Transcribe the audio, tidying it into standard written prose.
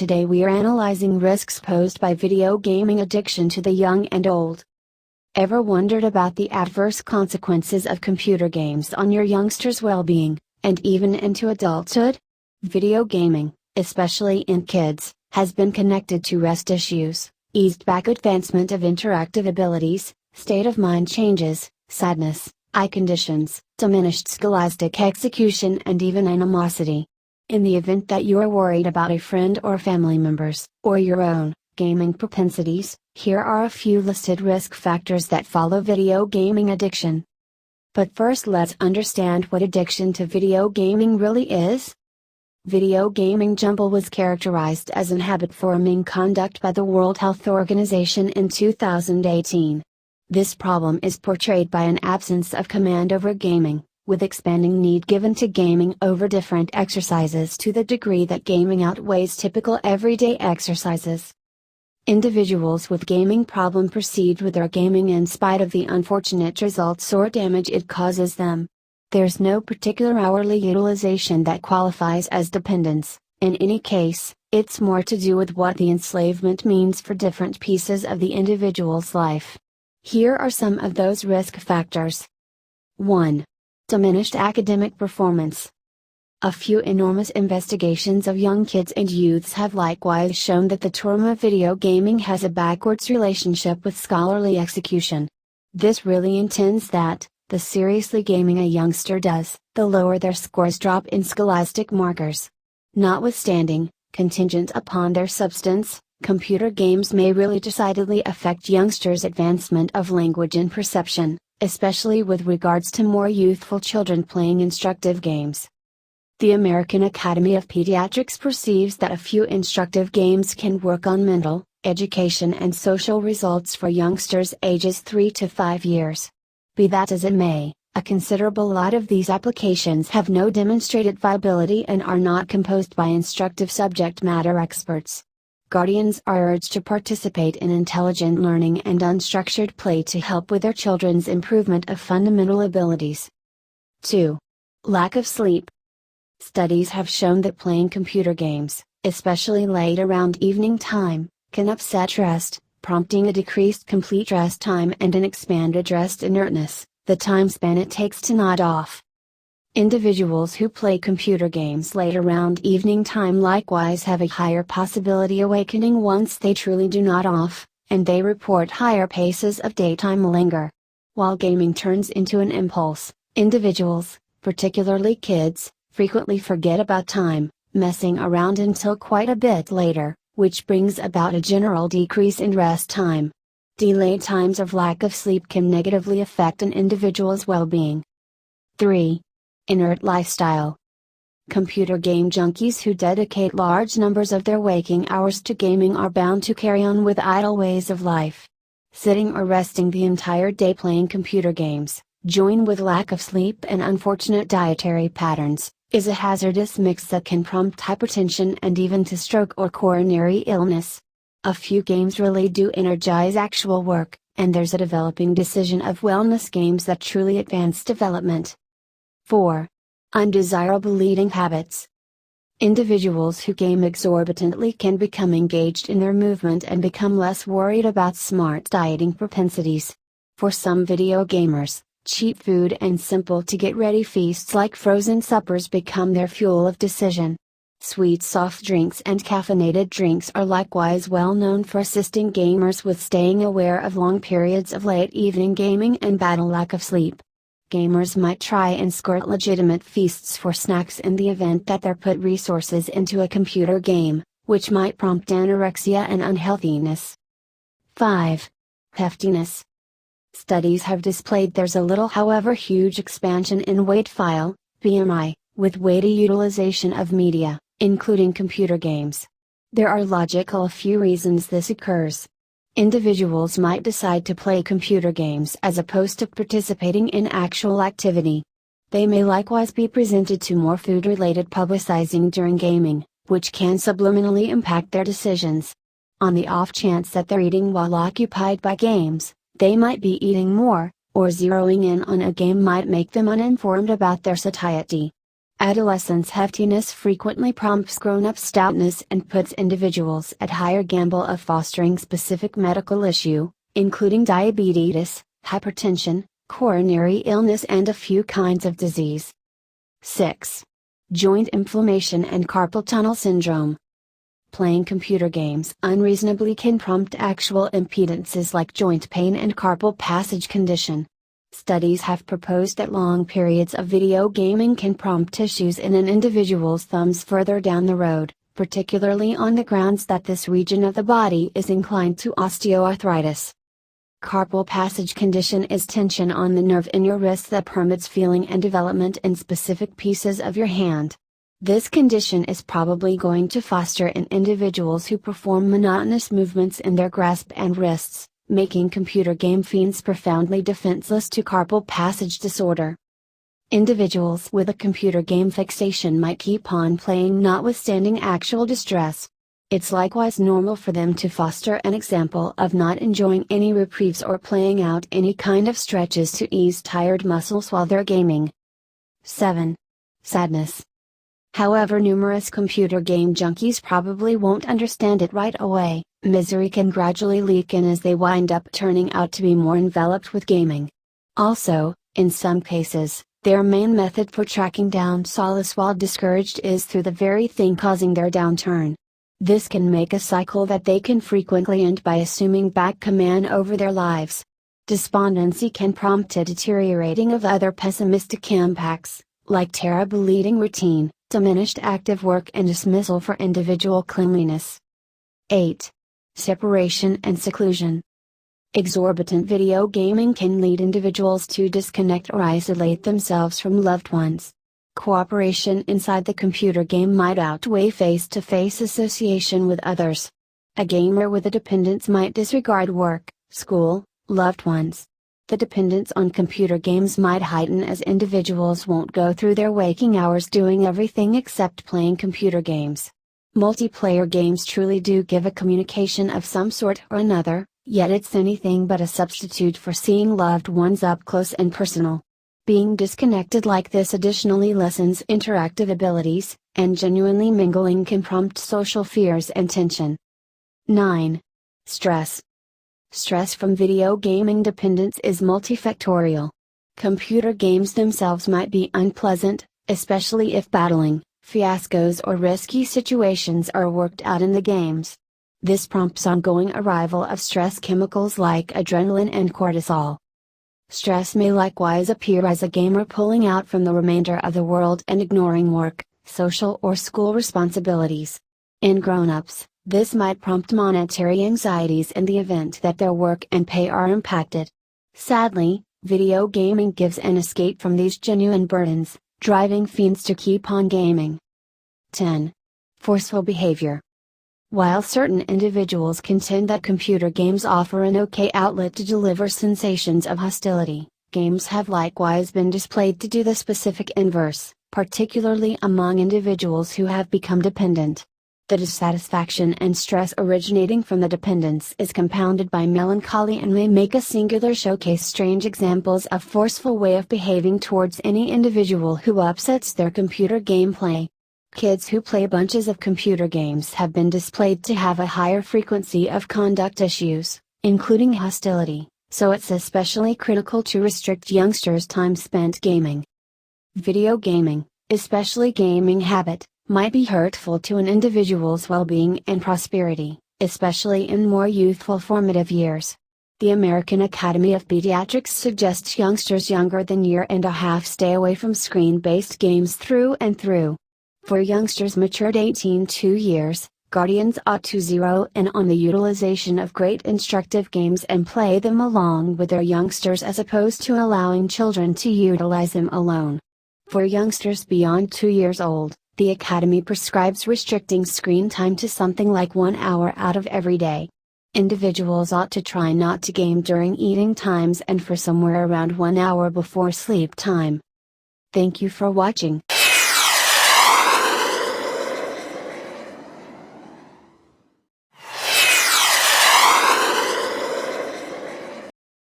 today we are analyzing risks posed by video gaming addiction to the young and old. Ever wondered about the adverse consequences of computer games on your youngster's well-being, and even into adulthood? Video gaming, especially in kids, has been connected to rest issues, eased back advancement of interactive abilities, state of mind changes, sadness, eye conditions, diminished scholastic execution, and even animosity. In the event that you are worried about a friend or family member's, or your own, gaming propensities, here are a few listed risk factors that follow video gaming addiction. But first, let's understand what addiction to video gaming really is. Video gaming jungle was characterized as an habit-forming conduct by the World Health Organization in 2018. This problem is portrayed by an absence of command over gaming, with expanding need given to gaming over different exercises to the degree that gaming outweighs typical everyday exercises. Individuals with gaming problem proceed with their gaming in spite of the unfortunate results or damage it causes them. There's no particular hourly utilization that qualifies as dependence. In any case, it's more to do with what the enslavement means for different pieces of the individual's life. Here are some of those risk factors. 1. Diminished academic performance. A few enormous investigations of young kids and youths have likewise shown that the trauma of video gaming has a backwards relationship with scholarly execution. This really intends that, the seriously gaming a youngster does, the lower their scores drop in scholastic markers. Notwithstanding, contingent upon their substance, computer games may really decidedly affect youngsters' advancement of language and perception, especially with regards to more youthful children playing instructive games. The American Academy of Pediatrics perceives that a few instructive games can work on mental, education and social results for youngsters ages 3 to 5 years. Be that as it may, a considerable lot of these applications have no demonstrated viability and are not composed by instructive subject matter experts. Guardians are urged to participate in intelligent learning and unstructured play to help with their children's improvement of fundamental abilities. 2. Lack of sleep. Studies have shown that playing computer games, especially late around evening time, can upset rest, prompting a decreased complete rest time and an expanded rest inertness, the time span it takes to nod off. Individuals who play computer games late around evening time likewise have a higher possibility awakening once they truly do nod off, and they report higher paces of daytime linger. While gaming turns into an impulse, individuals, particularly kids, frequently forget about time, messing around until quite a bit later, which brings about a general decrease in rest time. Delayed times of lack of sleep can negatively affect an individual's well-being. 3. Inert lifestyle. Computer game junkies who dedicate large numbers of their waking hours to gaming are bound to carry on with idle ways of life. Sitting or resting the entire day playing computer games, joined with lack of sleep and unfortunate dietary patterns, is a hazardous mix that can prompt hypertension and even to stroke or coronary illness. A few games really do energize actual work, and there's a developing decision of wellness games that truly advance development. 4. Undesirable eating habits. Individuals who game exorbitantly can become engaged in their movement and become less worried about smart dieting propensities. For some video gamers, cheap food and simple to get ready feasts like frozen suppers become their fuel of decision. Sweet soft drinks and caffeinated drinks are likewise well known for assisting gamers with staying aware of long periods of late evening gaming and battle lack of sleep. Gamers might try and skirt legitimate feasts for snacks in the event that they're put resources into a computer game, which might prompt anorexia and unhealthiness. 5. Heftiness. Studies have displayed there's a little however huge expansion in weight file, BMI, with weighty utilization of media, including computer games. There are logical few reasons this occurs. Individuals might decide to play computer games as opposed to participating in actual activity. They may likewise be presented to more food-related publicizing during gaming, which can subliminally impact their decisions. On the off chance that they're eating while occupied by games, they might be eating more, or zeroing in on a game might make them uninformed about their satiety. Adolescence heftiness frequently prompts grown-up stoutness and puts individuals at higher gamble of fostering specific medical issue, including diabetes, hypertension, coronary illness and a few kinds of disease. 6. Joint inflammation and carpal tunnel syndrome. Playing computer games unreasonably can prompt actual impedances like joint pain and carpal passage condition. Studies have proposed that long periods of video gaming can prompt issues in an individual's thumbs further down the road, particularly on the grounds that this region of the body is inclined to osteoarthritis. Carpal passage condition is tension on the nerve in your wrist that permits feeling and development in specific pieces of your hand. This condition is probably going to foster in individuals who perform monotonous movements in their grasp and wrists, making computer game fiends profoundly defenseless to carpal passage disorder. Individuals with a computer game fixation might keep on playing notwithstanding actual distress. It's likewise normal for them to foster an example of not enjoying any reprieves or playing out any kind of stretches to ease tired muscles while they're gaming. 7. Sadness. However numerous computer game junkies probably won't understand it right away, misery can gradually leak in as they wind up turning out to be more enveloped with gaming. Also, in some cases, their main method for tracking down solace while discouraged is through the very thing causing their downturn. This can make a cycle that they can frequently end by assuming back command over their lives. Despondency can prompt a deteriorating of other pessimistic impacts, like terrible eating routine, diminished active work and dismissal for individual cleanliness. 8. Separation and seclusion. Exorbitant video gaming can lead individuals to disconnect or isolate themselves from loved ones. Cooperation inside the computer game might outweigh face-to-face association with others. A gamer with a dependence might disregard work, school, loved ones. The dependence on computer games might heighten as individuals won't go through their waking hours doing everything except playing computer games. Multiplayer games truly do give a communication of some sort or another, yet it's anything but a substitute for seeing loved ones up close and personal. Being disconnected like this additionally lessens interactive abilities, and genuinely mingling can prompt social fears and tension. 9. Stress. Stress from video gaming dependence is multifactorial. Computer games themselves might be unpleasant, especially if battling, fiascos or risky situations are worked out in the games. This prompts ongoing arrival of stress chemicals like adrenaline and cortisol. Stress may likewise appear as a gamer pulling out from the remainder of the world and ignoring work, social or school responsibilities. In grown-ups, this might prompt monetary anxieties in the event that their work and pay are impacted. Sadly, video gaming gives an escape from these genuine burdens, driving fiends to keep on gaming. 10. Forceful behavior. While certain individuals contend that computer games offer an okay outlet to deliver sensations of hostility, games have likewise been displayed to do the specific inverse, particularly among individuals who have become dependent. The dissatisfaction and stress originating from the dependence is compounded by melancholy and may make a singular showcase strange examples of forceful way of behaving towards any individual who upsets their computer gameplay. Kids who play bunches of computer games have been displayed to have a higher frequency of conduct issues, including hostility, so it's especially critical to restrict youngsters' time spent gaming. Video gaming, especially gaming habit, might be hurtful to an individual's well-being and prosperity, especially in more youthful formative years. The American Academy of Pediatrics suggests youngsters younger than year and a half stay away from screen-based games through and through. For youngsters matured 18 2 years, guardians ought to zero in on the utilization of great instructive games and play them along with their youngsters as opposed to allowing children to utilize them alone. For youngsters beyond 2 years old, the Academy prescribes restricting screen time to something like 1 hour out of every day. Individuals ought to try not to game during eating times and for somewhere around 1 hour before sleep time. Thank you for watching.